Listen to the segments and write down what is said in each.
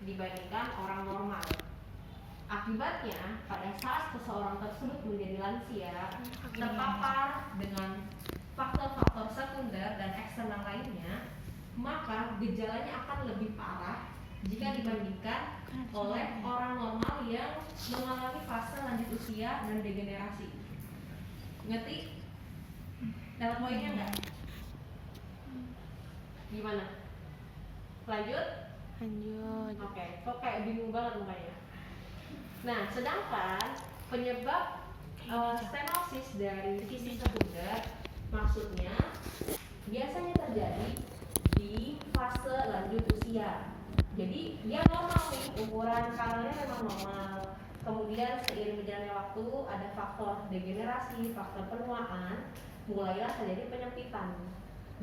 dibandingkan orang normal. Akibatnya, pada saat seseorang tersebut menjadi lansia, terpapar dengan faktor-faktor sekunder dan eksternal lainnya, maka gejalanya akan lebih parah jika dibandingkan oleh orang normal yang mengalami fase lanjut usia dan degenerasi. Ngerti? Dapat poinnya enggak? Gimana? Lanjut? Oke, kok kayak bingung banget mukanya. Nah, sedangkan penyebab stenosis dari visi sekunder maksudnya biasanya terjadi di fase lanjut usia. Jadi dia normal nih, ukuran kanalnya memang normal. Kemudian seiring berjalannya waktu ada faktor degenerasi, faktor penuaan, mulailah terjadi penyempitan.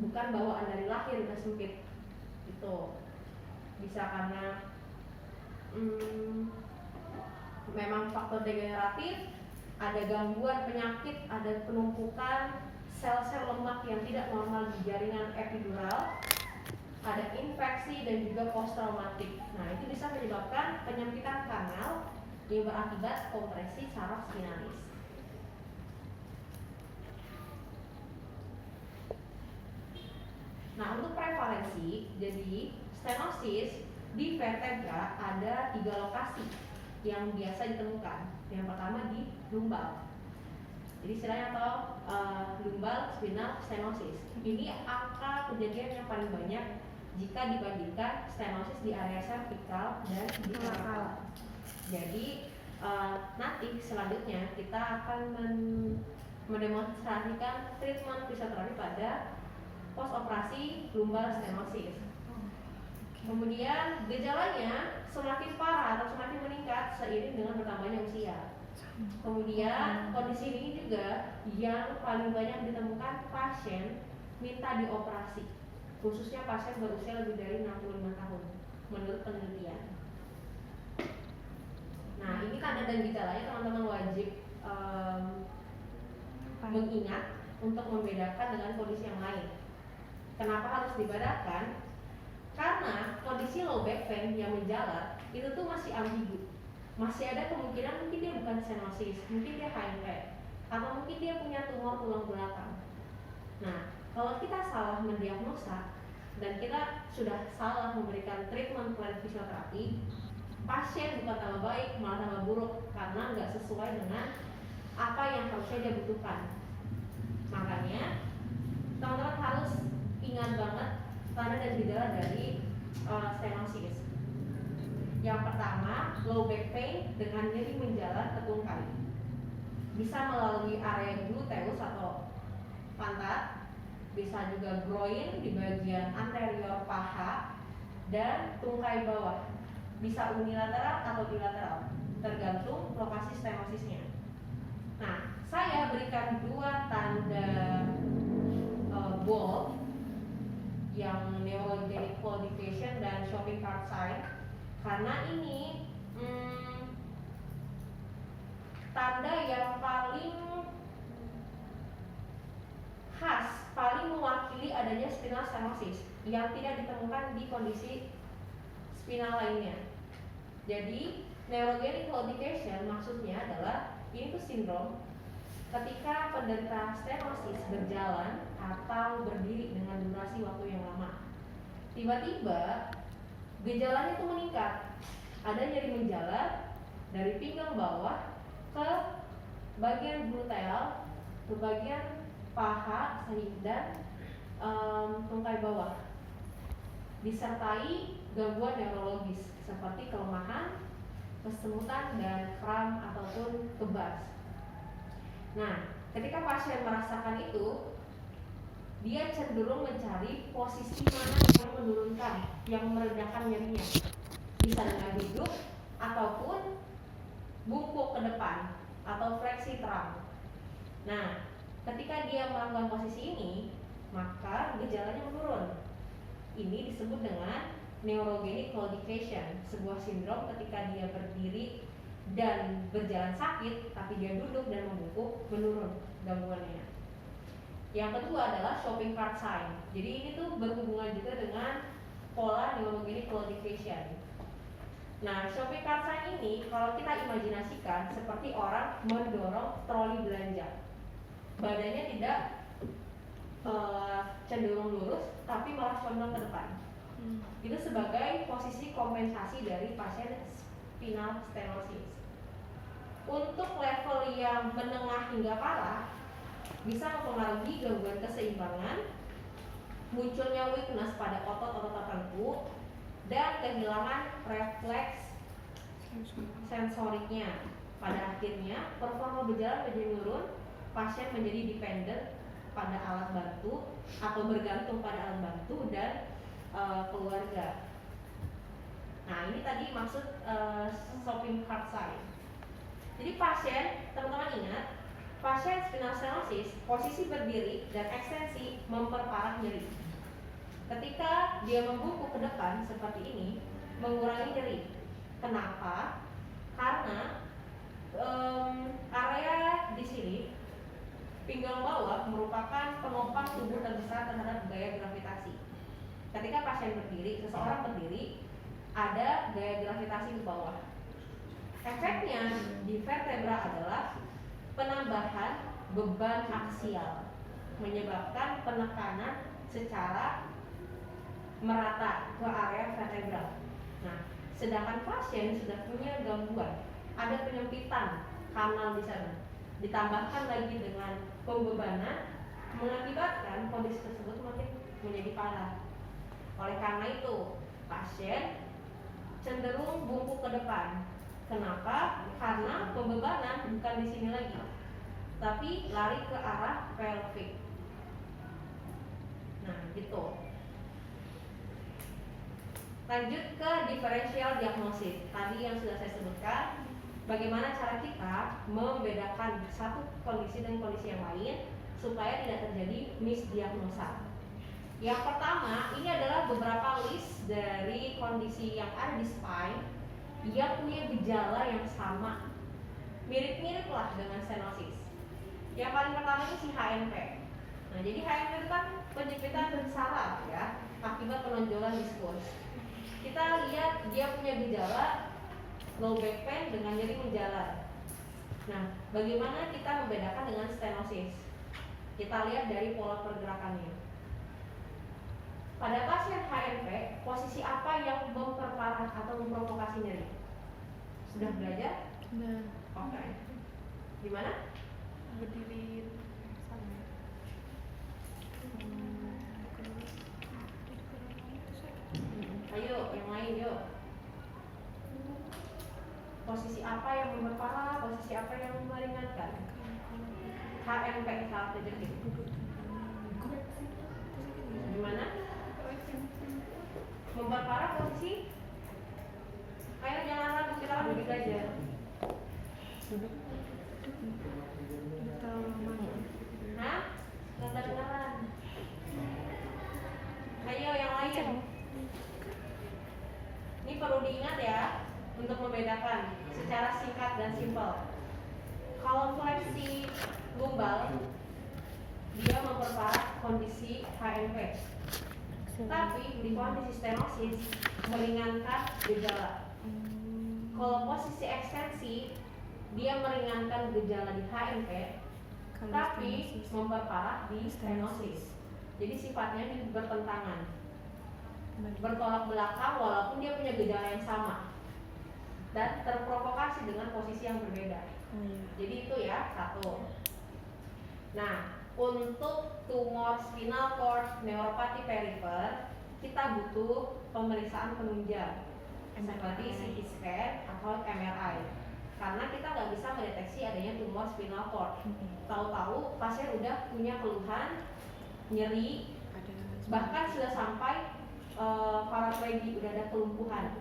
Bukan bawaan dari lahir udah sempit. Itu bisa karena memang faktor degeneratif, ada gangguan penyakit, ada penumpukan sel-sel lemak yang tidak normal di jaringan epidural, ada infeksi dan juga post-traumatik. Nah, itu bisa menyebabkan penyempitan kanal yang berakibat kompresi saraf spinalis. Nah, untuk prevalensi, jadi stenosis di vertebra ada 3 lokasi yang biasa ditemukan. Yang pertama di lumbal. Jadi istilahnya atau lumbal spinal stenosis. Ini angka kejadian yang paling banyak jika dibandingkan stenosis di area cervical dan di lateral. Jadi nanti selanjutnya kita akan mendemonstrasikan treatment fisioterapi pada post operasi lumbal stenosis. Kemudian gejalanya semakin parah atau semakin meningkat seiring dengan bertambahnya usia. Kemudian kondisi ini juga yang paling banyak ditemukan pasien minta dioperasi, khususnya pasien berusia lebih dari 65 tahun menurut penelitian. Nah, ini tanda dan gejalanya teman-teman wajib mengingat untuk membedakan dengan kondisi yang lain. Kenapa harus dibedakan? Karena kondisi low back pain yang menjalar itu tuh masih ambigu. Masih ada kemungkinan mungkin dia bukan stenosis, mungkin dia HNP, atau mungkin dia punya tumor tulang belakang. Nah, kalau kita salah mendiagnosa dan kita sudah salah memberikan treatment plan fisioterapi, pasien bukan tambah baik, malah tambah buruk karena nggak sesuai dengan apa yang harusnya dia butuhkan. Makanya teman-teman harus ingat banget tanda dan gejala dari stenosis. Yang pertama, low back pain dengan nyeri menjalar ke tungkai. Bisa melalui area gluteus atau pantat, bisa juga groin di bagian anterior paha dan tungkai bawah. Bisa unilateral atau bilateral, tergantung lokasi stenosisnya. Nah, saya berikan 2 tanda bold yang neurogenic claudication dan shopping cart sign, karena ini tanda yang paling khas, paling mewakili adanya spinal stenosis yang tidak ditemukan di kondisi spinal lainnya. Jadi neurogenic claudication maksudnya adalah ini tuh sindrom ketika penderita stenosis berjalan atau berdiri dengan durasi waktu yang lama, tiba-tiba gejalanya itu meningkat, ada nyeri menjalar dari pinggang bawah ke bagian gluteal, ke bagian paha dan tungkai bawah, disertai gangguan neurologis seperti kelemahan, kesemutan dan kram ataupun kebas. Nah, ketika pasien merasakan itu, dia cenderung mencari posisi mana yang menurunkan, yang meredakan nyerinya. Bisa dengan duduk ataupun bungkuk ke depan atau fleksi teram. Nah, ketika dia melakukan posisi ini, maka gejalanya menurun. Ini disebut dengan neurogenic claudication, sebuah sindrom ketika dia berdiri dan berjalan sakit, tapi dia duduk dan membungkuk, menurun gangguannya. Yang kedua adalah shopping cart sign. Jadi ini tuh berhubungan juga dengan pola neurogenic claudication. Nah, shopping cart sign ini kalau kita imajinasikan seperti orang mendorong troli belanja. Badannya tidak cenderung lurus, tapi malah condong ke depan. Itu sebagai posisi kompensasi dari pasien spinal stenosis. Untuk level yang menengah hingga parah, bisa mempengaruhi gangguan keseimbangan, munculnya weakness pada otot-otot tertentu, dan kehilangan refleks sensoriknya. Pada akhirnya, performa berjalan menjadi menurun, pasien menjadi dependent pada alat bantu atau bergantung pada alat bantu dan keluarga. Nah, ini tadi maksud shopping cart sign. Jadi pasien, teman-teman ingat, pasien spinal stenosis posisi berdiri dan ekstensi memperparah nyeri. Ketika dia membungkuk ke depan seperti ini, mengurangi nyeri. Kenapa? Karena area di sini pinggang bawah merupakan penopang tubuh terbesar terhadap gaya gravitasi. Ketika pasien berdiri, seseorang berdiri, ada gaya gravitasi ke bawah. Efeknya di vertebra adalah penambahan beban aksial, menyebabkan penekanan secara merata ke area vertebral. Nah, sedangkan pasien sudah punya gangguan, ada penyempitan kanal di sana, ditambahkan lagi dengan pembebanan, mengakibatkan kondisi tersebut makin menjadi parah. Oleh karena itu, pasien cenderung bungkuk ke depan. Kenapa? Karena pembebanan bukan di sini lagi, tapi lari ke arah pelvic. Nah, gitu. Lanjut ke diferensial diagnosis. Tadi yang sudah saya sebutkan, bagaimana cara kita membedakan satu kondisi dan kondisi yang lain supaya tidak terjadi misdiagnosa. Yang pertama, ini adalah beberapa list dari kondisi yang ada di spine yang punya gejala yang sama, mirip-mirip lah dengan stenosis. Yang paling pertama ini si HNP. Nah, jadi HNP itu kan penjempitan saraf ya, akibat penonjolan diskus. Kita lihat dia punya gejala low back pain dengan nyeri menjalar. Nah, bagaimana kita membedakan dengan stenosis? Kita lihat dari pola pergerakannya. Pada pasien HNP, posisi apa yang memperparah atau memprovokasi nyeri? Sudah belajar? Nah, Oke. Di mana? berdiri sama. Ayo, yang lain yuk. Posisi apa yang memperparah, posisi apa yang meringankan? HNP salah terjepit. Gimana? Memperparah posisi? Ayo jangan ragu, kita kan lebih belajar. Hah? Nggak kedengeran. Ayo yang lain. Ini perlu diingat ya untuk membedakan secara singkat dan simpel. Kalau fleksi lumbal dia memperparah kondisi HNP. Tapi di kondisi stenosis meringankan gejala. Kalau posisi ekstensi dia meringankan gejala di HNP, tapi memperparah di stenosis. Jadi sifatnya ini bertentangan, bertolak belakang walaupun dia punya gejala yang sama dan terprovokasi dengan posisi yang berbeda. Jadi itu ya satu. Nah, untuk tumor spinal cord neuropati perifer kita butuh pemeriksaan penunjang seperti CT scan atau MRI karena kita nggak bisa mendeteksi adanya tumor spinal cord. Tahu-tahu pasien udah punya keluhan nyeri, bahkan sudah sampai paraplegi, udah ada kelumpuhan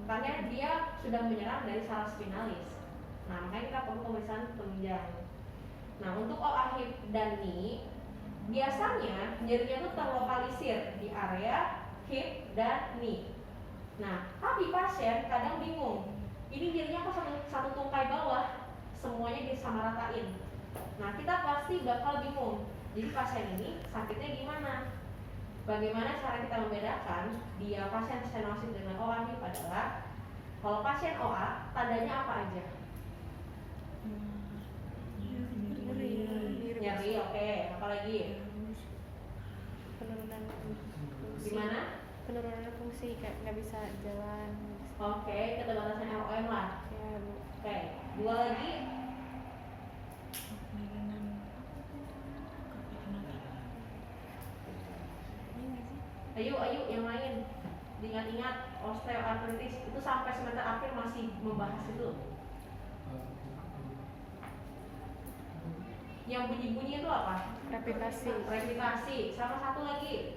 karena dia sudah menyerang dari saraf spinalis. Nah, makanya kita perlu pemeriksaan penunjang. Nah, untuk OA hip dan knee biasanya nyerinya itu terlokalisir di area hip dan knee. Nah, tapi pasien kadang bingung, ini nyerinya kok satu tungkai bawah, semuanya disamaratain. Nah, kita pasti bakal bingung. Jadi pasien ini sakitnya gimana? Bagaimana cara kita membedakan dia pasien stenosis dengan OA hip adalah Kalau pasien OA, tandanya apa aja? Nyeri, oke. Apa lagi? Penurunan fungsi. Gimana? Penurunan fungsi, kayak nggak bisa jalan. Oke, keterbatasan ROM lah. Ya, Bu. Oke, 2 lagi. Ayo yang lain. Diingat-ingat, osteoartritis itu sampai semester akhir masih membahas itu. Yang bunyi-bunyi itu apa? Replikasi. Sama satu lagi.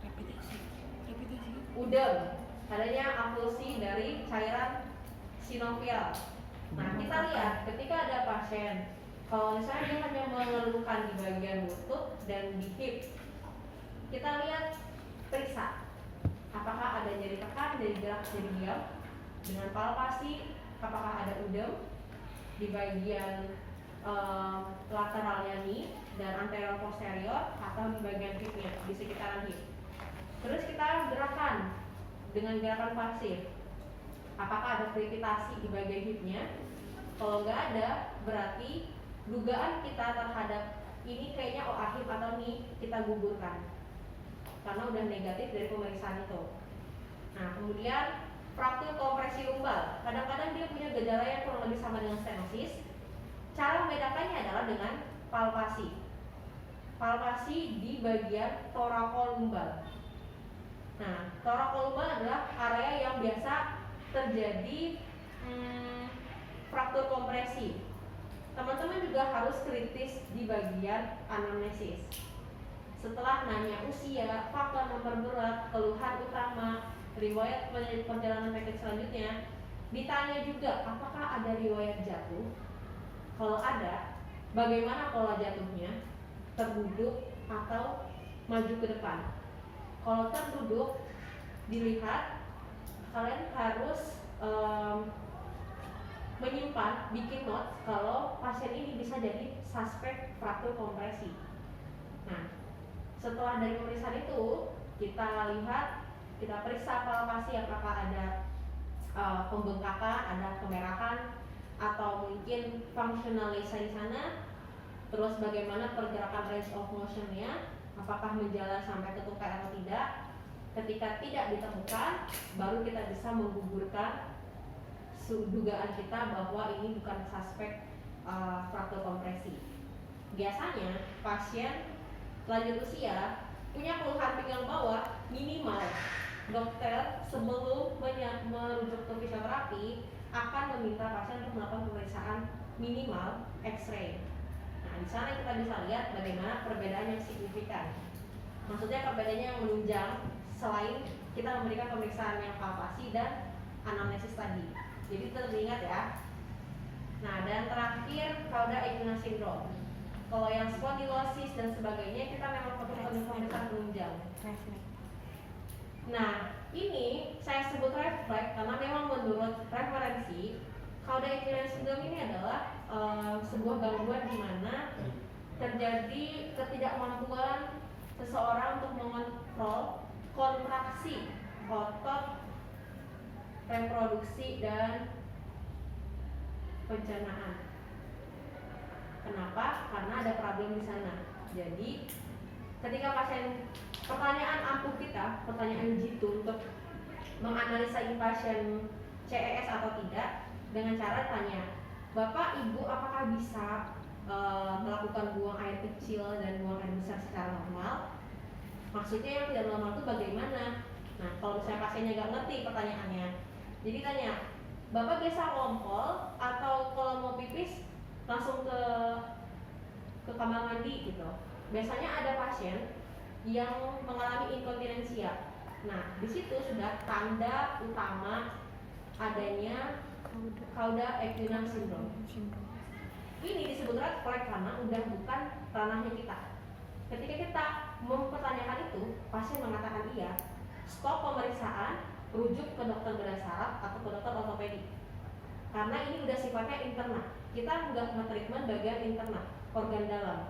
Repetisi. Udem. Adanya avulsi dari cairan sinovial. Nah, kita lihat ketika ada pasien, kalau misalnya dia hanya mengeluhkan di bagian lutut dan di hip, kita lihat, periksa apakah ada nyeri tekan, nyeri gerak, nyeri diam. Dengan palpasi, apakah ada udem di bagian lateralnya nih dan anterior posterior atau di bagian hipnya, di sekitaran hip. Terus kita gerakan dengan gerakan pasif. Apakah ada krepitasi di bagian hipnya? Kalau nggak ada, berarti dugaan kita terhadap ini kayaknya OA hip atau nih kita gugurkan karena udah negatif dari pemeriksaan itu. Nah, kemudian fraktur kompresi lumbal. Kadang-kadang dia punya gejala yang kurang lebih sama dengan stenosis. Cara membedakannya adalah dengan palpasi. Palpasi di bagian thoracolumbar. Nah, thoracolumbar adalah area yang biasa terjadi fraktur kompresi. Teman-teman juga harus kritis di bagian anamnesis. Setelah nanya usia, faktor memperberat, keluhan utama, riwayat perjalanan penyakit selanjutnya, ditanya juga apakah ada riwayat jatuh. Kalau ada, bagaimana pola jatuhnya? Terduduk atau maju ke depan? Kalau terduduk, dilihat kalian harus menyimpan, bikin notes kalau pasien ini bisa jadi suspek fraktur kompresi. Nah, setelah dari pemeriksaan itu, kita lihat, kita periksa palpasi apakah ada pembengkakan, ada kemerahan, atau mungkin functionalisasi di sana. Terus bagaimana pergerakan range of motion-nya, apakah menjalar sampai ke tukai atau tidak. Ketika tidak ditemukan, baru kita bisa menggugurkan dugaan kita bahwa ini bukan suspek fraktur kompresi. Biasanya pasien lanjut usia punya keluhan pinggang bawah minimal. Dokter sebelum merujuk ke fisioterapi akan meminta pasien untuk melakukan pemeriksaan minimal X-ray. Nah, di sana kita bisa lihat bagaimana perbedaan yang signifikan. Maksudnya perbedaannya yang menunjang selain kita memberikan pemeriksaan yang palpasi dan anamnesis tadi. Jadi teringat ya. Nah, dan terakhir cauda equina syndrome. Kalau yang spondylosis dan sebagainya kita memang perlu pemeriksaan penunjang. Nah, ini saya sebut refleks karena memang menurut referensi cauda equina syndrome ini adalah sebuah gangguan di mana terjadi ketidakmampuan seseorang untuk mengontrol kontraksi otot reproduksi dan pencernaan. Kenapa? Karena ada problem di sana. Jadi ketika pasien, pertanyaan ampuh kita, pertanyaan jitu untuk menganalisa ini pasien CES atau tidak dengan cara tanya, Bapak Ibu apakah bisa melakukan buang air kecil dan buang air besar secara normal? Maksudnya yang tidak normal itu bagaimana? Nah, kalau misalnya pasiennya nggak ngerti pertanyaannya, jadi tanya, Bapak biasa ngompol atau kalau mau pipis langsung ke kamar mandi gitu. Biasanya ada pasien yang mengalami inkontinensia. Nah, di situ sudah tanda utama adanya cauda equina syndrome. Ini disebut red flag karena udah bukan ranahnya kita. Ketika kita mempertanyakan itu, pasien mengatakan iya, stop pemeriksaan, rujuk ke dokter bedah saraf atau ke dokter ortopedi. Karena ini udah sifatnya internal. Kita nggak nge-treatment bagian internal, organ dalam.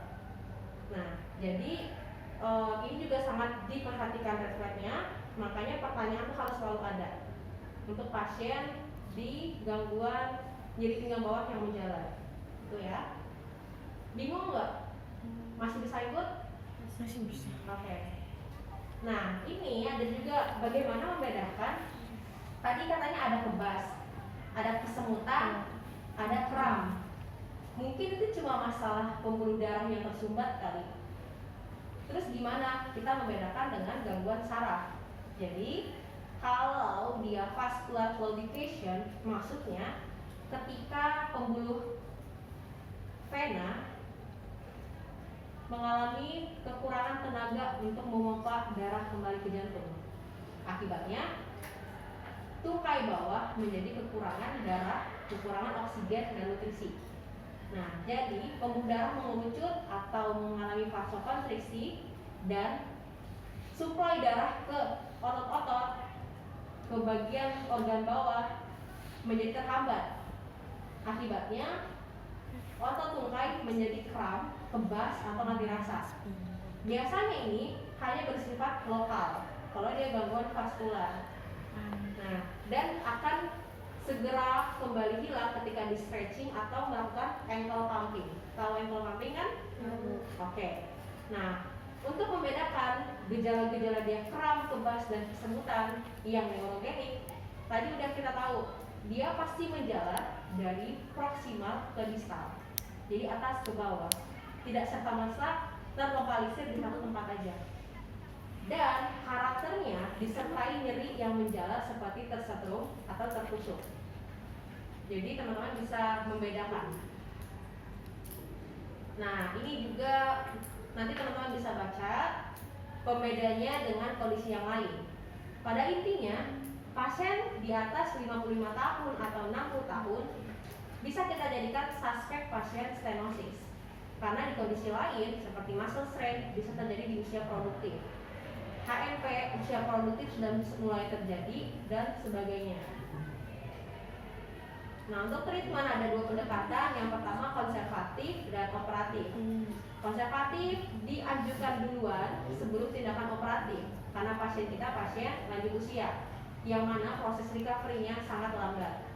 Nah, jadi ini juga sangat diperhatikan red flag-nya, makanya pertanyaan itu harus selalu ada. untuk pasien di gangguan nyeri pinggang bawah yang menjalar. Itu ya. Bingung nggak? Masih bisa ikut? Masih bisa. Oke. Nah, ini ada juga bagaimana membedakan. Tadi katanya ada kebas, ada kesemutan, ada kram. Mungkin itu cuma masalah pembuluh darah yang tersumbat kali. Terus gimana kita membedakan dengan gangguan saraf? Jadi, kalau dia vascular claudication, maksudnya ketika pembuluh vena mengalami kekurangan tenaga untuk memompa darah kembali ke jantung. Akibatnya, tungkai bawah menjadi kekurangan darah, kekurangan oksigen dan nutrisi. Nah, jadi pembuluh darah mengerucut atau mengalami vasokonstriksi dan suplai darah ke otot-otot, ke bagian organ bawah menjadi terhambat. Akibatnya, otot tungkai menjadi kram, kebas atau mati rasa. Biasanya ini hanya bersifat lokal kalau dia gangguan vaskular. Nah, dan akan segera kembali hilang ketika di stretching atau melakukan ankle pumping. Tahu ankle pumping kan? Oke. Nah, untuk membedakan gejala-gejala dia kram, kebas, dan kesemutan yang neurogenik, tadi udah kita tahu dia pasti menjalar dari proksimal ke distal. Jadi atas ke bawah, tidak serta-merta terlokalisir di satu tempat aja. Dan karakternya disertai nyeri yang menjalar seperti tersetrum atau tertusuk. Jadi teman-teman bisa membedakan. Nah, ini juga nanti teman-teman bisa baca pembedanya dengan kondisi yang lain. Pada intinya, pasien di atas 55 tahun atau 60 tahun bisa kita jadikan suspek pasien stenosis. Karena di kondisi lain seperti muscle strain bisa terjadi di usia produktif. HMP usia produktif sudah mulai terjadi dan sebagainya. Nah, untuk treatment ada dua pendekatan. Yang pertama konservatif dan operatif. Konservatif dianjurkan duluan sebelum tindakan operatif karena pasien kita pasien lanjut usia yang mana proses recovery-nya sangat lambat.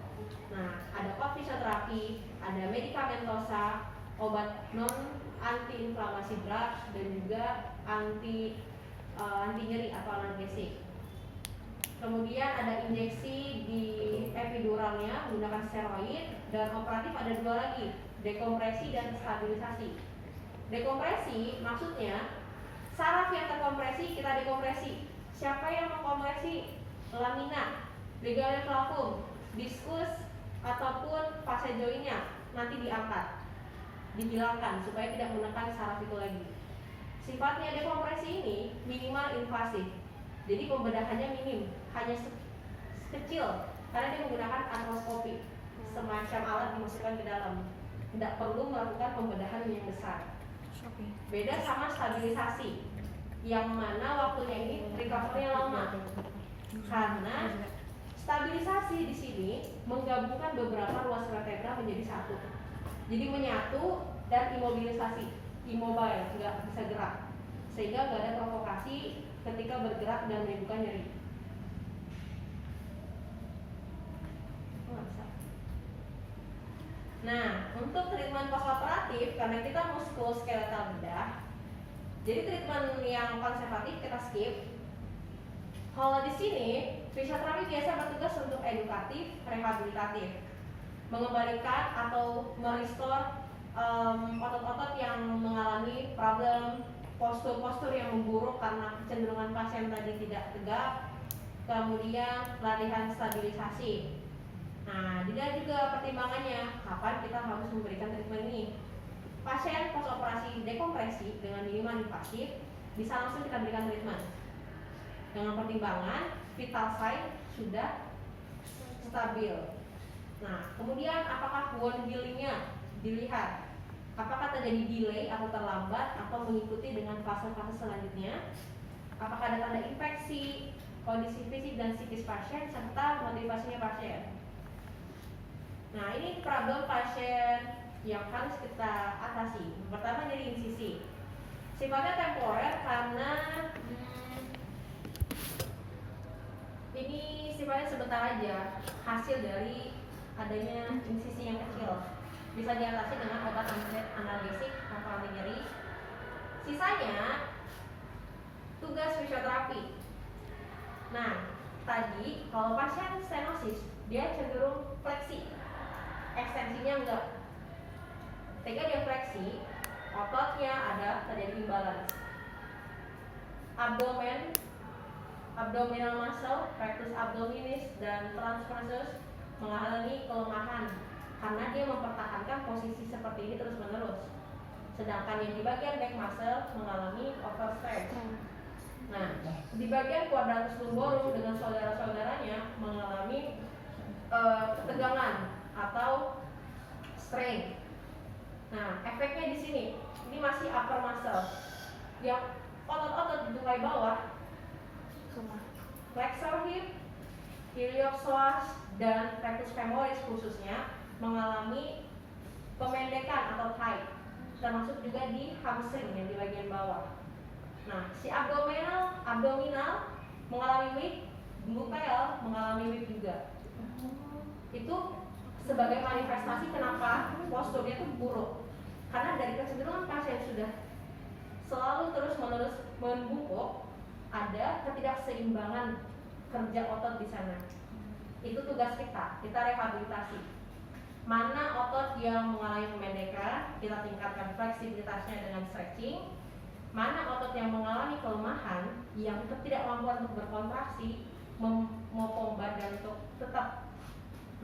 Nah, ada fisioterapi, ada medikamentosa, obat non anti-inflamasi drugs, dan juga anti nyeri atau analgesik. Kemudian ada injeksi di epiduralnya menggunakan steroid, dan operatif ada dua lagi, dekompresi dan stabilisasi. Dekompresi maksudnya saraf yang terkompresi kita dekompresi. Siapa yang mengkompresi? Lamina, ligament flavum, diskus ataupun fase joinnya nanti diangkat, dihilangkan supaya tidak menekan saraf itu lagi. Sifatnya dekompresi ini minimal invasif. Jadi pembedahannya minim, hanya kecil karena dia menggunakan artroskopi, semacam alat dimasukkan ke dalam. Tidak perlu melakukan pembedahan yang besar. Beda sama stabilisasi, yang mana waktunya ini recovery lama. Karena stabilisasi di sini menggabungkan beberapa ruas vertebra menjadi satu. Jadi menyatu dan imobilisasi, immobile, nggak bisa gerak, sehingga nggak ada provokasi ketika bergerak dan menimbulkan nyeri. Nah, untuk treatment postoperatif karena kita muskuloskeletal bedah, jadi treatment yang konservatif kita skip. Kalau di sini fisioterapi biasa bertugas untuk edukatif, rehabilitatif, mengembalikan atau merestore otot-otot yang mengalami problem, postur-postur yang memburuk karena kecenderungan pasien tadi tidak tegak, kemudian latihan stabilisasi. Nah, dilihat juga pertimbangannya, kapan kita harus memberikan treatment ini. Pasien postoperasi dekompresi dengan minimal invasif bisa langsung kita berikan treatment. Dengan pertimbangan vital sign sudah stabil. Nah, kemudian apakah wound healingnya dilihat, apakah terjadi delay atau terlambat atau mengikuti dengan fase-fase selanjutnya, apakah ada tanda infeksi, kondisi fisik dan psikis pasien, serta motivasinya pasien. Nah, ini problem pasien yang harus kita atasi. Pertama, nyeri insisi. Sifatnya temporer karena ini sifatnya sebentar aja, hasil dari adanya insisi yang kecil. Bisa diatasi dengan obat analgesik atau anti nyeri. Sisanya tugas fisioterapi. Nah, tadi kalau pasien stenosis dia cenderung fleksi, ekstensinya enggak. Ketika dia fleksi, ototnya ada terjadi imbalance. Abdominal muscle, rectus abdominis dan transversus mengalami kelemahan karena dia mempertahankan posisi seperti ini terus-menerus. Sedangkan yang di bagian back muscle mengalami overstretch. Nah, di bagian quadratus lumborum dengan saudara-saudaranya mengalami ketegangan atau strain. Nah, efeknya di sini, ini masih upper muscle. Yang otot-otot di tungkai bawah, flexor hip, iliopsoas dan rectus femoris khususnya mengalami pemendekan atau tight, termasuk juga di hamstring yang di bagian bawah. Nah, si abdominal mengalami weak, gluteal mengalami weak juga. Itu sebagai manifestasi kenapa posturnya itu buruk. Karena dari kecenderungan pasien sudah selalu terus-menerus membungkuk, ada ketidakseimbangan kerja otot di sana. Itu tugas kita rehabilitasi. Mana otot yang mengalami pemendekan, kita tingkatkan fleksibilitasnya dengan stretching. Mana otot yang mengalami kelemahan, yang ketidakmampuan untuk berkontraksi, memopong badan untuk tetap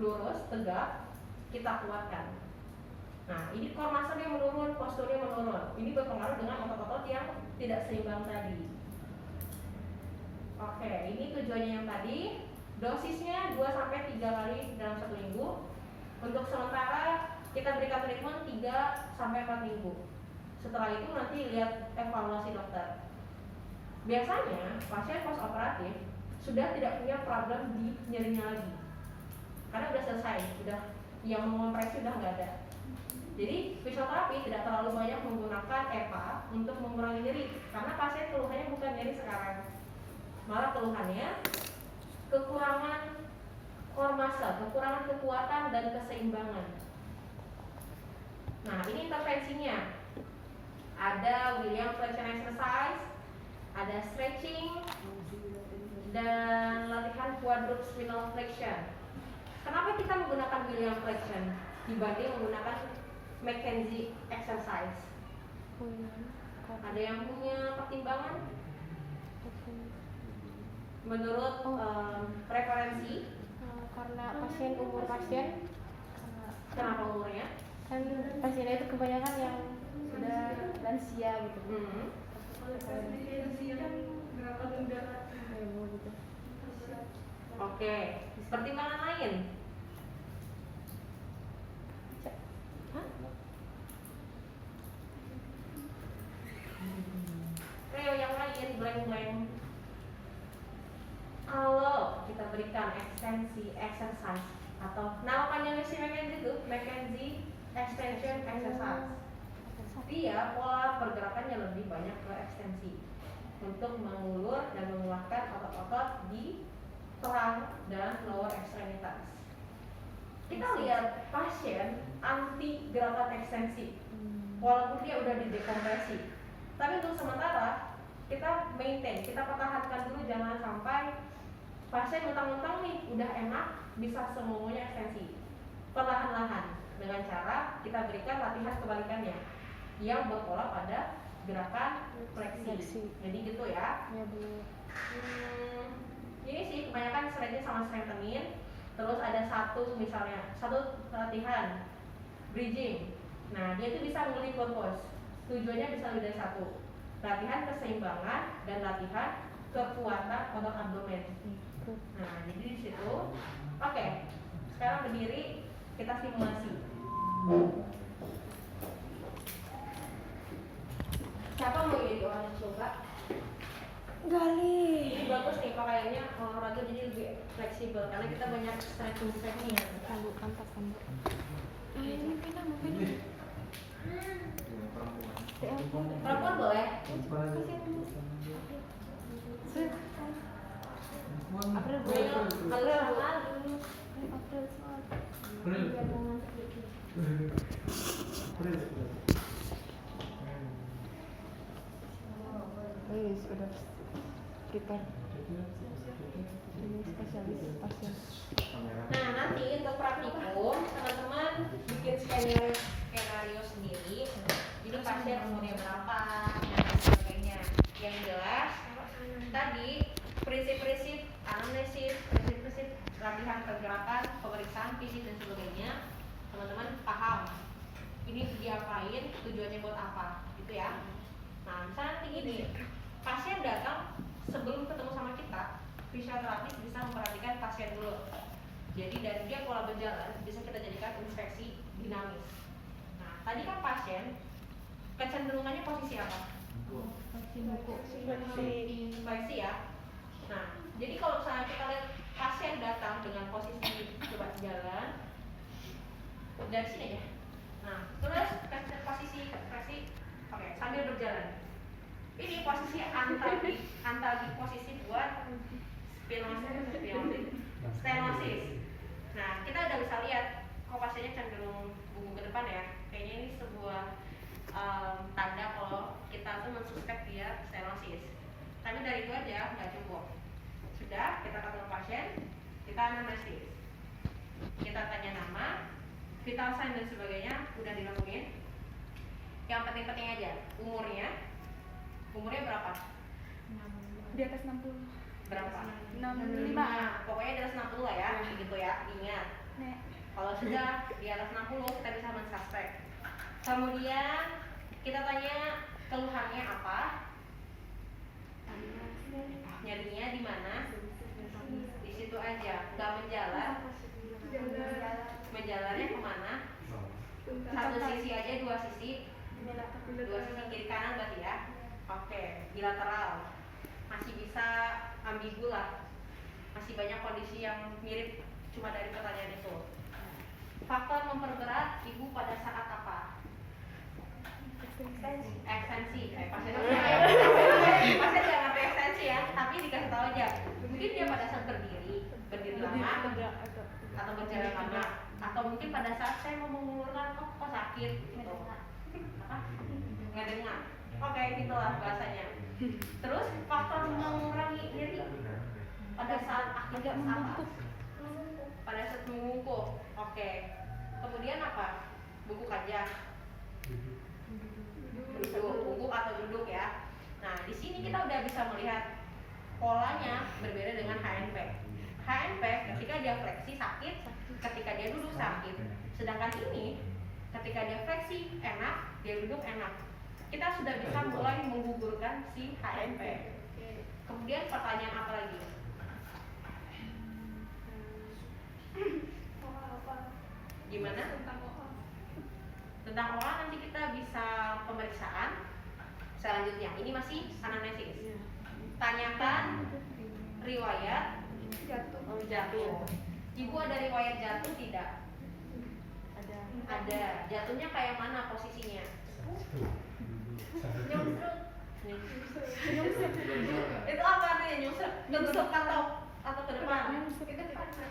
lurus, tegak, kita kuatkan. Nah, ini core muscle-nya menurun, posturnya menurun. Ini berpengaruh dengan otot-otot yang tidak seimbang tadi. Oke, ini tujuannya yang tadi. Dosisnya 2-3 kali dalam 1 minggu. Untuk sementara kita berikan treatment 3-4 minggu. Setelah itu nanti lihat evaluasi dokter. Biasanya pasien post operatif sudah tidak punya problem di nyerinya lagi, karena udah selesai, sudah yang mengompresi udah nggak ada. Jadi fisioterapi tidak terlalu banyak menggunakan EPA untuk mengurangi nyeri, karena pasien keluhannya bukan nyeri sekarang, malah keluhannya kekurangan core muscle, kekurangan kekuatan dan keseimbangan. Nah, ini intervensinya. Ada Williams flexion exercise, ada stretching, dan latihan quadruple spinal flexion. Kenapa kita menggunakan Williams flexion dibanding menggunakan McKenzie exercise? Ada yang punya pertimbangan? Menurut preferensi? Karena umur pasien. Kenapa umurnya? Kan pasiennya itu kebanyakan yang sudah lansia gitu. Oke, pertimbangan lain? Ayo yang lain, blank. Kalau kita berikan ekstensi exercise atau nama panjangnya si McKenzie itu McKenzie extension exercise, dia pola pergerakannya lebih banyak ke ekstensi untuk mengulur dan menguatkan otot-otot di tulang dan lower extremities. Kita lihat pasien anti gerakan ekstensi walaupun dia udah didekompresi, tapi untuk sementara kita maintain, kita pertahankan dulu, jangan sampai pasien mentang-mentang nih udah enak bisa semuanya ekstensi. Perlahan-lahan dengan cara kita berikan latihan kebalikannya yang berpola pada gerakan fleksi. Jadi gitu ya. Ya, Bu. Ini sih kebanyakan stretching sama strengthening. Terus ada satu latihan bridging. Nah, dia itu bisa multi purpose. Tujuannya bisa lebih dari satu. Latihan keseimbangan dan latihan kekuatan otot abdomen. Nah, jadi di situ. Oke. Sekarang berdiri, kita simulasi. Siapa mau jadi orang yang coba? Gali. Ini bagus nih pakaiannya, olahraga jadi lebih fleksibel karena kita banyak stretching. Kamu angkat kamu. Ini pindah. Perempuan boleh? April April sama April sudah prepare ini spesialis pasien. Nah, nanti untuk praktikum teman-teman bikin skenario sendiri. Jadi pasien umurnya berapa dan sebagainya. Yang jelas tadi prinsip-prinsip anamnesis, prinsip-prinsip latihan pergerakan, pemeriksaan fisik dan sebagainya teman-teman paham. Ini diapain, tujuannya buat apa, gitu ya. Nah, misalnya nanti gini, pasien datang sebelum ketemu sama kita, fisioterapis bisa memperhatikan pasien dulu. Jadi dari dia pola berjalan bisa kita jadikan inspeksi dinamis. Nah, tadi kan pasien kecenderungannya posisi apa? Fleksi ya. Nah, jadi kalau misalnya kita lihat pasien datang dengan posisi coba jalan dari sini aja. Nah, terus posisi fleksi, oke, sambil berjalan. Ini posisi antar di posisi buat stenosis. Nah, kita udah bisa lihat kok pasiennya cenderung bungkuk ke depan ya. Kayaknya ini sebuah tanda kalau kita tuh mensuspek dia stenosis. Tapi dari itu aja nggak cukup. Sudah, kita ketemu pasien, kita anamnesis. Kita tanya nama, vital sign dan sebagainya udah dilakuin. Yang penting-penting aja, umurnya berapa? Di atas 60. Berapa? 65. Pokoknya di atas 60 lah ya, begitu ya, ingat. Nek. Kalau sudah di atas 60 kita bisa mensuspek. Kemudian kita tanya keluhannya apa? Nyerinya di mana? Di situ aja, nggak menjalar. Menjalarnya kemana? Satu sisi aja, dua sisi kiri kanan berarti ya. Oke, bilateral. Masih bisa ambigu lah. Masih banyak kondisi yang mirip cuma dari pertanyaan itu. Faktor memperberat ibu pada saat apa? Ekstensi. Pasien jangan ngerti ekstensi ya, tapi dikasih tahu aja. Mungkin dia pada saat berdiri lama, atau berjalan lama, atau mungkin pada saat saya mau mengulurkan kok sakit gitu. Apa? Nggak dengar. Oke, gitulah bahasanya. Terus faktor mengurangi nyeri pada saat aktivitas apa? Pada saat membungkuk. Oke. Kemudian apa? Bungkuk aja. Duduk, bungkuk atau duduk ya. Nah, di sini kita udah bisa melihat polanya berbeda dengan HNP. HNP ketika dia fleksi sakit, ketika dia duduk sakit. Sedangkan ini ketika dia fleksi enak, dia duduk enak. Kita sudah bisa mulai menggugurkan si HNP. Kemudian pertanyaan apa lagi? Gimana? Tentang oral nanti kita bisa pemeriksaan selanjutnya. Ini masih anamnesis. Tanyakan riwayat jatuh. Ibu ada riwayat jatuh tidak? Ada. Jatuhnya kayak mana posisinya? Nyungsep. Itu apa artinya nyungsep? Ke depan atau ke depan?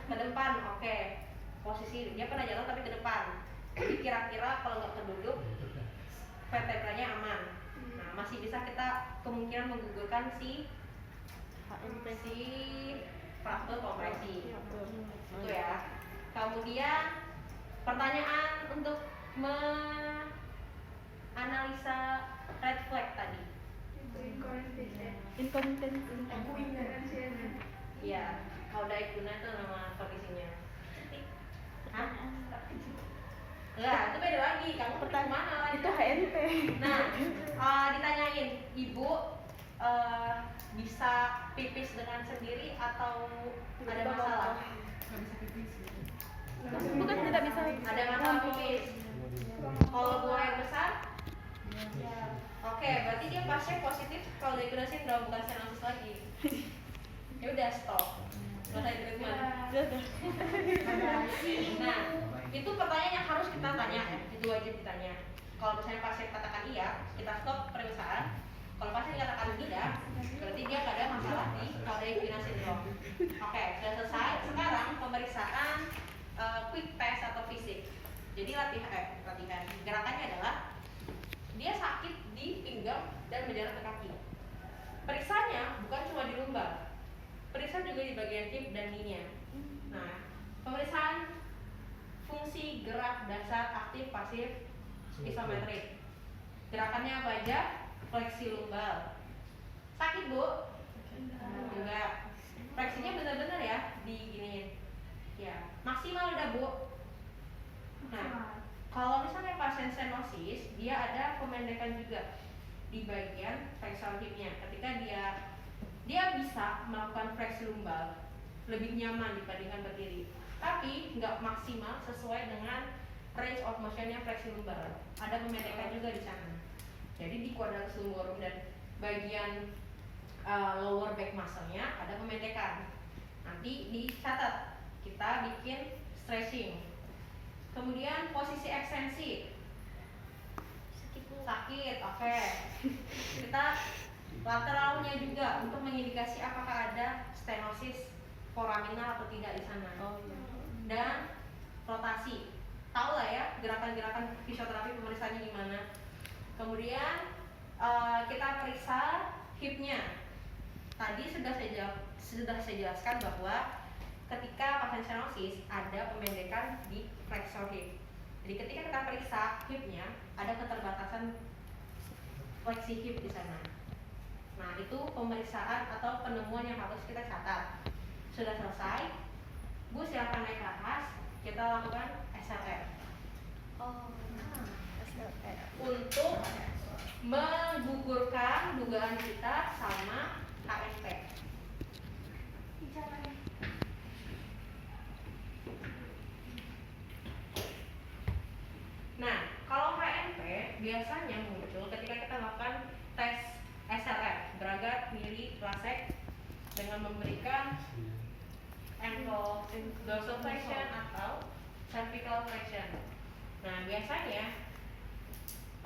Ke depan, oke. Posisi dia pernah jatuh tapi ke depan. Jadi kira-kira kalau nggak keduduk, vertebranya aman. Nah, masih bisa kita kemungkinan menggugurkan si fraktur kompresi. Itu ya. Kemudian pertanyaan untuk menganalisa red flag tadi. Inkontinensi. Iya, Audaik guna itu nama kondisinya. Hah? Enggak, itu beda lagi. Kamu pertanyaan mana lagi? Itu HNP. Nah, ditanyain, ibu bisa pipis dengan sendiri atau ada masalah? Bukan tidak bisa. Ada masalah pipis. Kalau buang air besar? Oke, berarti dia pasien positif kalau diagnosis udah bukan stenosis lagi. Ya udah stop. Selesai treatment. Nah, itu pertanyaan yang harus kita tanya ya. Itu wajib ditanya. Kalau misalnya pasien katakan iya, kita stop pemeriksaan. Kalau pasien dikatakan tidak, berarti dia nggak ada masalah di Cauda-Equina syndrome. Oke, sudah selesai. Sekarang pemeriksaan quick test atau fisik. Jadi latihan gerakannya adalah dia sakit di pinggang dan menjalar ke kaki. Periksanya bukan cuma di lumbar, periksa juga di bagian hip dan knee-nya. Nah, pemeriksaan fungsi gerak dasar aktif pasif isometrik. Gerakannya apa aja? Fleksi lumbar. Sakit bu? Enggak. Fleksinya benar-benar ya diginiin. Ya, maksimal udah bu. Nah, kalau misalnya pasien stenosis, dia ada pemendekan juga di bagian flexor hipnya. Ketika dia bisa melakukan fleksi lumbar lebih nyaman dibandingkan berdiri, tapi nggak maksimal sesuai dengan range of motionnya fleksi lumbar. Ada pemendekan juga di sana. Jadi di quadratus lumborum dan bagian lower back muscle-nya ada pemendekan. Nanti dicatat, kita bikin stretching. Kemudian posisi ekstensi. Sakit, oke. Kita lateralnya juga untuk mengindikasi apakah ada stenosis foraminal atau tidak di sana. Dan rotasi. Tahu lah ya gerakan-gerakan fisioterapi pemeriksaannya gimana. Kemudian kita periksa hipnya. Tadi sudah saya jelaskan bahwa ketika pasien stenosis ada pemendekan di flexor hip. Jadi ketika kita periksa hipnya ada keterbatasan fleksi hip di sana. Nah, itu pemeriksaan atau penemuan yang harus kita catat. Sudah selesai, Bu silakan naik ke atas. Kita lakukan SLR. SLR. Untuk menggugurkan dugaan kita sama HSP. Nah, kalau HNP biasanya muncul ketika kita melakukan tes SLR, geragat nyeri lasek dengan memberikan ankle dorsiflexion atau cervical flexion. Nah, biasanya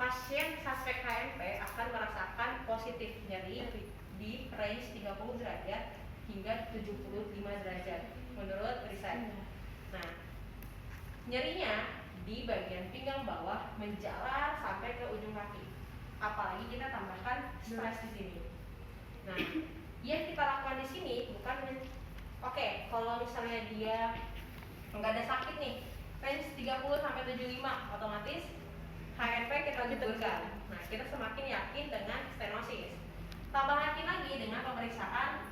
pasien suspek HNP akan merasakan positif nyeri di range 30 derajat hingga 75 derajat menurut riset. Nah, nyerinya di bagian pinggang bawah menjalar sampai ke ujung kaki. Apalagi kita tambahkan stres di sini. Nah, yang kita lakukan di sini bukan oke, kalau misalnya dia nggak ada sakit nih, range 30 sampai 75 otomatis HNP kita gugurkan. Nah, kita semakin yakin dengan stenosis. Tambah yakin lagi dengan pemeriksaan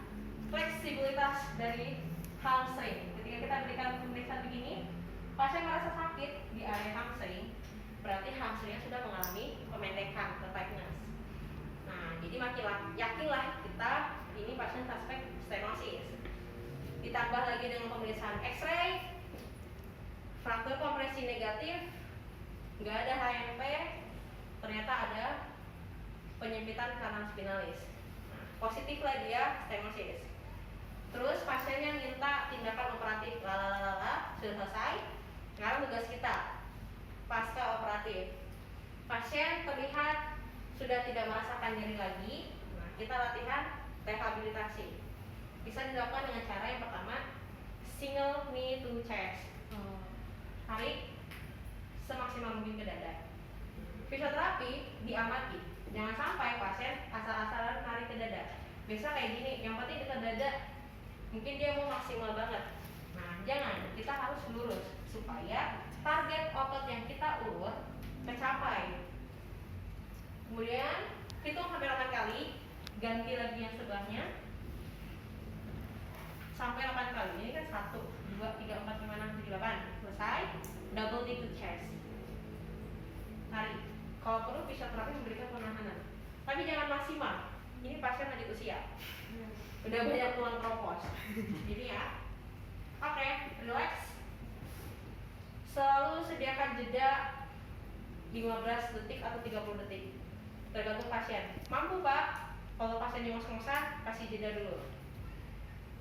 fleksibilitas dari hamstring. Ketika kita berikan pemeriksaan begini, pasien merasa sakit di area hamstring, berarti hamstringnya sudah mengalami pemendekan atau tightness. Nah, jadi makin yakinlah kita ini pasien suspek stenosis. Ditambah lagi dengan pemeriksaan X-ray, fraktur kompresi negatif, nggak ada HNP, ternyata ada penyempitan kanal spinalis. Nah, positif lah dia stenosis. Terus pasiennya minta tindakan operatif, sudah selesai. Sekarang tugas kita pasca operatif. Pasien terlihat sudah tidak merasakan nyeri lagi. Nah, kita latihan rehabilitasi. Bisa dilakukan dengan cara yang pertama, single knee to chest. Tarik semaksimal mungkin ke dada. Fisioterapi diamati. Jangan sampai pasien asal-asalan tarik ke dada. Biasa kayak gini, yang penting dekat dada. Mungkin dia mau maksimal banget. Nah, jangan, kita harus lurus supaya target otot yang kita urut tercapai. Kemudian hitung sampai 8 kali, ganti lagi yang sebelahnya sampai 8 kali. Ini kan 1, 2, 3, 4, 5, 6, 7, 8. Selesai, double knee to chest. Tarik. Kalau perlu fisioterapi memberikan penahanan. Tapi jangan maksimal. Ini pasien lanjut usia. Udah banyak tulang kropos. Jadi ya. Oke, relax. Selalu sediakan jeda 15 detik atau 30 detik. Tergantung pasien. Mampu Pak? Kalau pasiennya ngos-ngosan, kasih jeda dulu.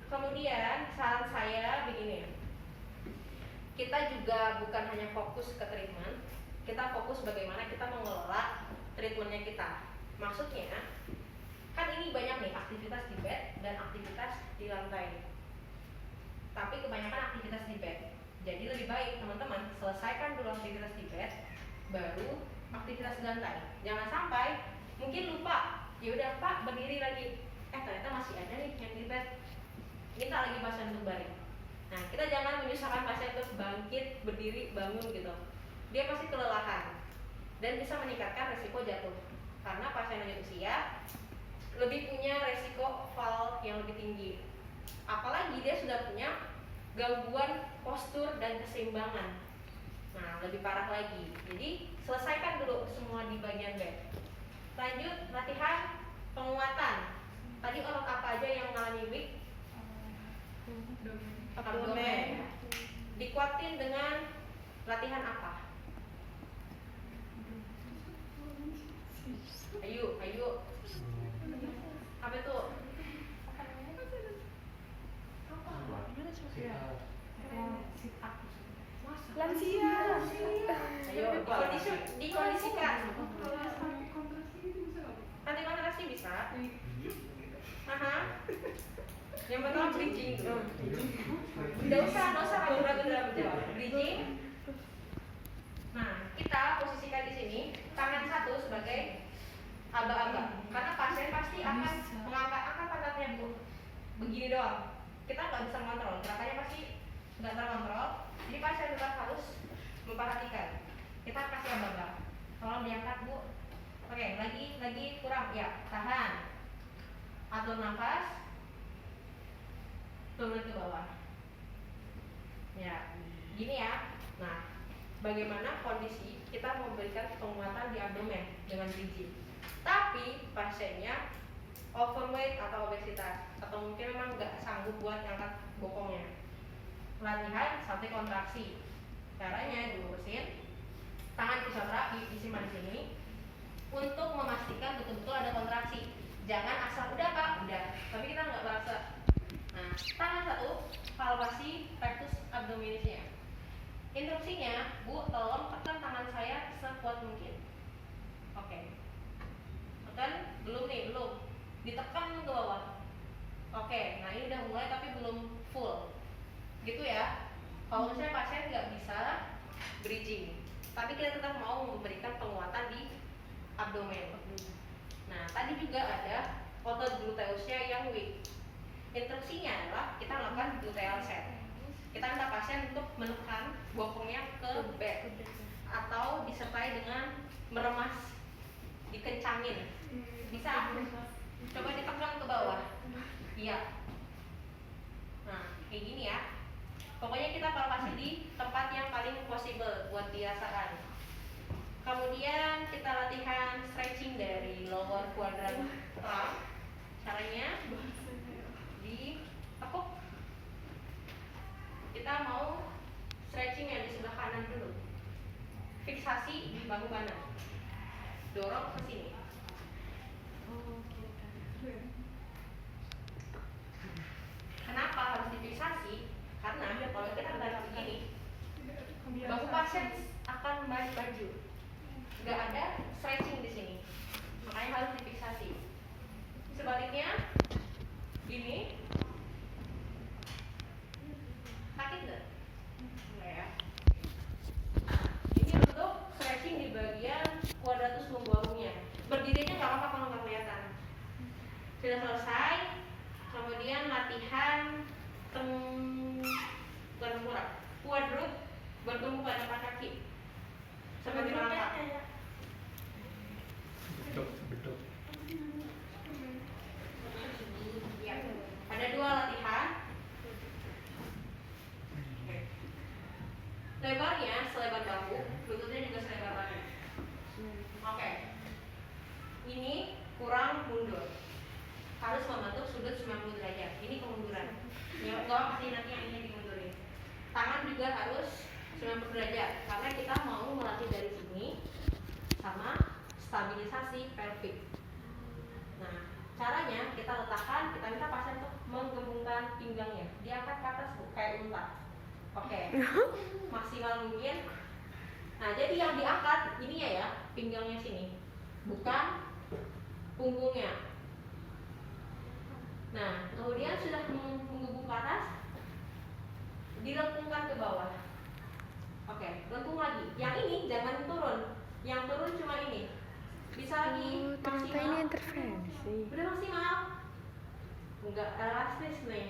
Kemudian saran saya begini. Kita juga bukan hanya fokus ke treatment, kita fokus bagaimana kita mengelola treatmentnya kita. Maksudnya, Kan ini banyak nih aktivitas di bed dan aktivitas di lantai. Tapi kebanyakan aktivitas di bed. Jadi lebih baik teman-teman selesaikan dulu aktivitas di bed, baru aktivitas di lantai. Jangan sampai mungkin lupa, ya udah Pak berdiri lagi, ternyata masih ada nih yang di bed. Minta lagi pasien untuk baring. Nah, kita jangan menyusahkan pasien untuk bangkit, berdiri, bangun gitu. Dia pasti kelelahan dan bisa meningkatkan resiko jatuh. Karena pasien lanjut usia lebih punya resiko fall yang lebih tinggi. Apalagi dia sudah punya gangguan postur dan keseimbangan. Nah, lebih parah lagi. Jadi, selesaikan dulu semua di bagian bed. Lanjut, latihan penguatan. Tadi otot apa aja yang mengalami weak? Abdomen. Dikuatin dengan latihan apa? Ayo. Apa itu? Lansia. Ayo, dikondisikan. Nanti kontrasi bisa. Aha. Yang pertama bridging. Nggak usah ragu-ragu dalam menjawab. Bridging. Nah, kita posisikan di sini tangan satu sebagai aba-aba. Karena pasien pasti akan mengangkat pantatnya begini doang. Kita nggak bisa kontrol, gerakannya pasti nggak terkontrol. Jadi pasien tetap harus memperhatikan. Kita kasih aba-aba. Tolong diangkat Bu. Oke, lagi kurang ya. Tahan. Atur nafas. Turun ke bawah. Ya, gini ya. Nah, bagaimana kondisi kita memberikan penguatan di abdomen dengan bridging. Tapi pasiennya overweight atau obesitas, atau mungkin memang nggak sanggup buat ngangkat bokongnya. Latihan sampai kontraksi. Caranya dilurusin, tangan fisioterapi disimpan di sini untuk memastikan betul-betul ada kontraksi. Jangan asal udah Pak, udah, tapi kita nggak berasa. Nah, tangan satu, palpasi rectus abdominisnya. Instruksinya, Bu, tolong tekan tangan saya sekuat mungkin. Oke. Tekan, belum. Ditekan ke bawah. Oke, nah ini udah mulai tapi belum full. Gitu ya. Kalau misalnya pasien nggak bisa bridging, tapi kita tetap mau memberikan penguatan di abdomen. Nah, tadi juga ada otot gluteusnya yang weak. Instruksinya adalah kita lakukan gluteal set. Kita minta pasien untuk menekan bokongnya ke bed atau disertai dengan meremas, dikencangin. Bisa? Coba ditekan ke bawah. Iya. Nah, kayak gini ya. Pokoknya kita palpasi di tempat yang paling possible buat dirasakan. Kemudian kita latihan stretching dari lower quadrant trunk. Caranya ditekuk. Kita mau stretching yang di sebelah kanan dulu. Fiksasi di bahu kanan. Dorong ke sini. Kenapa harus difiksasi? Karena kalau kita tarik begini, bahu pasien akan balik baju. Nggak ada stretching di sini, makanya harus difiksasi. Sebaliknya, ini sakit nggak? Nggak ya. Ini untuk stretching di bagian quadratus lumborumnya. Berdirinya nggak apa-apa kalau nggak kelihatan. Sudah selesai, kemudian latihan quadrut bertumbuh pada empat kaki seperti melangkah. Bedok. Ya, ada dua latihan. Lebarnya selebar bahu, lututnya juga selebar bahu. Oke. Ini kurang mundur. Harus membentuk sudut 90 derajat. Ini kemunduran. Ya, kalau pasti nanti yang ini dimundurin. Tangan juga harus 90 derajat karena kita mau melatih dari sini sama stabilisasi pelvic. Nah, caranya kita letakkan, kita minta pasien untuk menggembungkan pinggangnya, diangkat ke atas kayak unta. Oke. Maksimal mungkin. Nah, jadi yang diangkat ininya ya, pinggangnya sini, bukan punggungnya. Nah, kemudian sudah mengguguk ke atas, dilengkungkan ke bawah. Oke, lengkung lagi. Yang ini jangan turun. Yang turun cuma ini. Bisa lagi Ternyata maksimal. ini intervensi. Udah maksimal. Enggak elastis nih.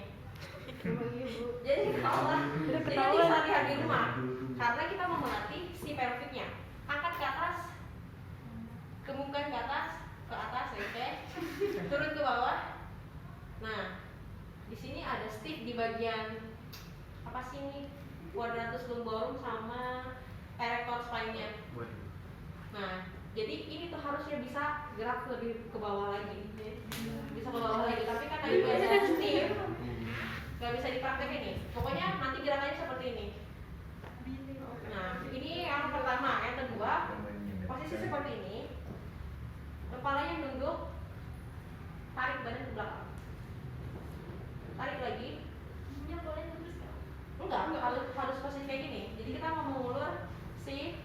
Oh iya bu. Jadi ketahuan. Udah Jadi ketahuan. bisa lihat di rumah. Karena kita mau melatih si pelviknya. Angkat ke atas, kemungkinan ke atas, oke. Turun ke bawah. Nah, di sini ada stiff di bagian apa sih ini? Quadratus lumborum sama erector spine-nya. Nah, jadi ini tuh harusnya bisa gerak lebih ke bawah lagi. Bisa ke bawah lagi, tapi kan lagi belajar stiff. Gak bisa dipraktekin nih. Pokoknya nanti gerakannya seperti ini. Nah, ini yang pertama. Yang kedua, posisi seperti ini. Kepalanya nunduk, tarik badan ke belakang. Tarik lagi. Enggak, harus posisi kayak gini. Jadi kita mau mengulur si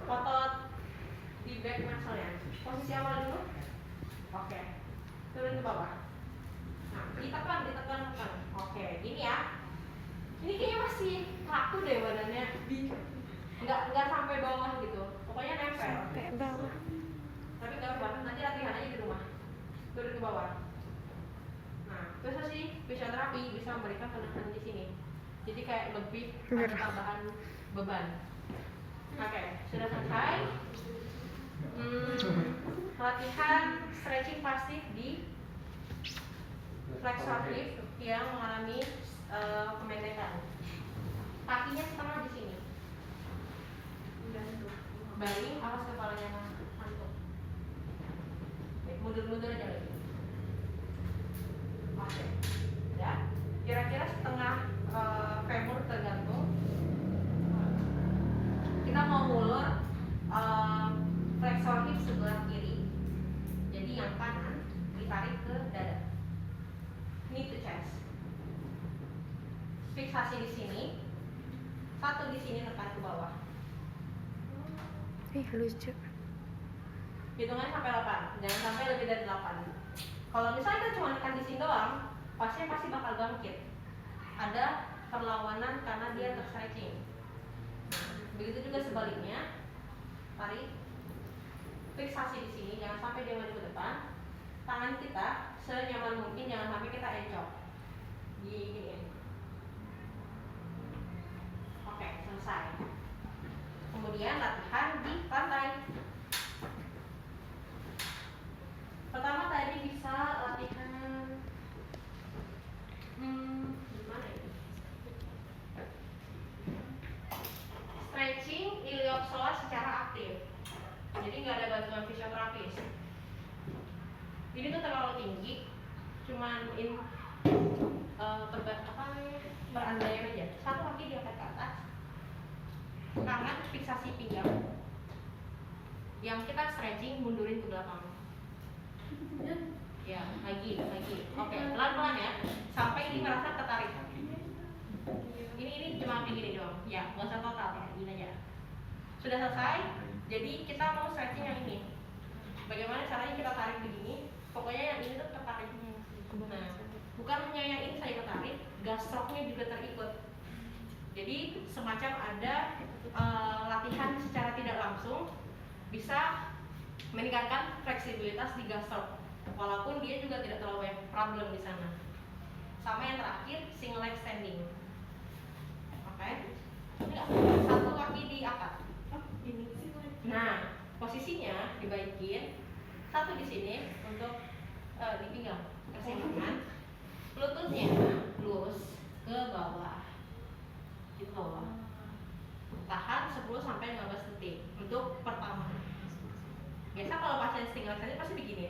otot di back muscle-nya. Posisi awal dulu. Oke. Turun ke bawah. Nah, ditekan. Oke, ini ya. Ini kayaknya masih kaku deh badannya. Enggak sampai bawah gitu. Pokoknya nempel. Sampai bawah. Tapi enggak apa, nanti latihan aja di rumah. Turun ke bawah. Nah, terus sih fisioterapi bisa memberikan penekanan di sini. Jadi kayak lebih ada tambahan beban. Oke, sudah selesai. Latihan stretching pasif di flexor hip yang mengalami kemendekan. Kakinya setengah di sini. Baring, awas kepalanya ngantuk. Mundur aja lagi. Oke. Ya. Kira-kira setengah femur tergantung. Kita mau ulur flexor hip sebelah kiri. Jadi yang kanan ditarik ke dada. Knee to chest. Fiksasi di sini. Satu di sini tekan ke bawah. Lucu. Hitungannya sampai 8. Jangan sampai lebih dari 8. Kalau misalnya kita cuma tekan di sini doang, pasien pasti bakal bangkit. Ada perlawanan karena dia terstretching. Begitu juga sebaliknya. Tarik. Fiksasi di sini, jangan sampai dia maju ke depan. Tangan kita senyaman mungkin, jangan sampai kita encok. Gini. Oke, selesai. Kemudian latihan di pantai. Pertama tadi bisa latihan gimana ini? Stretching iliopsoas secara aktif. Jadi nggak ada bantuan fisioterapis. Ini tuh terlalu tinggi, cuman berandaian aja. Satu kaki diangkat ke atas, tangan fiksasi pinggang. Yang kita stretching mundurin ke belakang. Ya, lagi. Oke, pelan-pelan ya, sampai ini merasa tertarik. Ini cuma kayak gini doang. Ya, nggak usah total ya, gini aja. Sudah selesai. Jadi kita mau stretching yang ini. Bagaimana caranya kita tarik begini? Pokoknya yang ini tuh tertarik. Nah, bukan hanya yang ini saya tarik, gastroknya juga terikut. Jadi semacam ada latihan secara tidak langsung bisa meningkatkan fleksibilitas di gastrok. Walaupun dia juga tidak terlalu banyak problem di sana. Sama yang terakhir, single leg standing. Oke. Enggak, satu kaki diangkat. Nah, posisinya dibaikin. Satu di sini untuk di pinggang, keseimbangan. Lututnya lurus ke bawah. Di bawah. Tahan 10 sampai 15 detik untuk pertama. Biasa kalau pasien single leg pasti begini.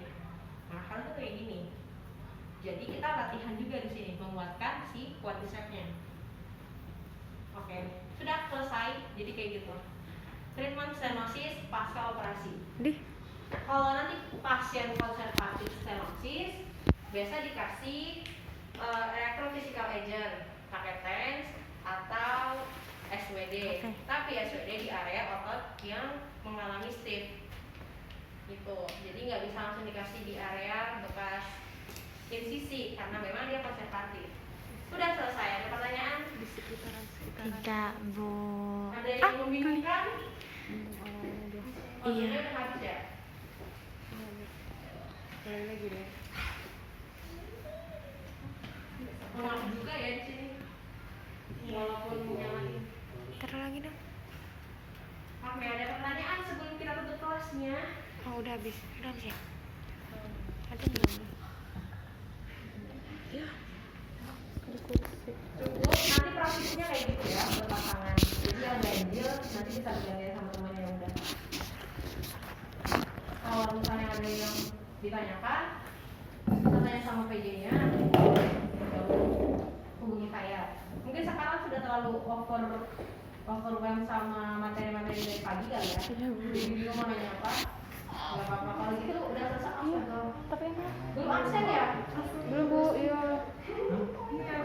Nah, harusnya kayak gini. Jadi kita latihan juga di sini menguatkan si quadricepsnya. Oke, sudah selesai. Jadi kayak gitu. Treatment stenosis pasca operasi. Kalau nanti pasien konservatif stenosis, biasa dikasih electrophysical agent, pakai TENS atau SWD. Tapi SWD di area otot yang mengalami stiff. Gitu. Jadi nggak bisa langsung dikasih di area bekas in sisi karena memang dia konservatif. Sudah selesai. Ada pertanyaan? Di sekitaran Tidak, Bu. Ada yang membingungkan? awalnya dia. Oh, Iya. sudah udah habis ya? Sekali lagi deh. Maaf juga ya di sini. Walaupun nyalain. Taruh lagi dong. Oke, ada pertanyaan sebelum kita tutup kelasnya? Oh, udah habis. Udah habis ya? Ada belum? Cukup, nanti praktiknya kayak gitu ya, berpasangan. Jadi yang ganjil nanti bisa diganti sama temannya yang udah. Kalau misalnya ada yang ditanyakan, bisa tanya sama PJ-nya, hubungi saya. Mungkin sekarang sudah terlalu overwhelmed sama materi-materi dari pagi kali ya. Jadi bingung mau nanya apa? Gak apa-apa, kalau gitu udah selesai absen. Tapi yang Belum absen ya? belum Bu, iya. Iya,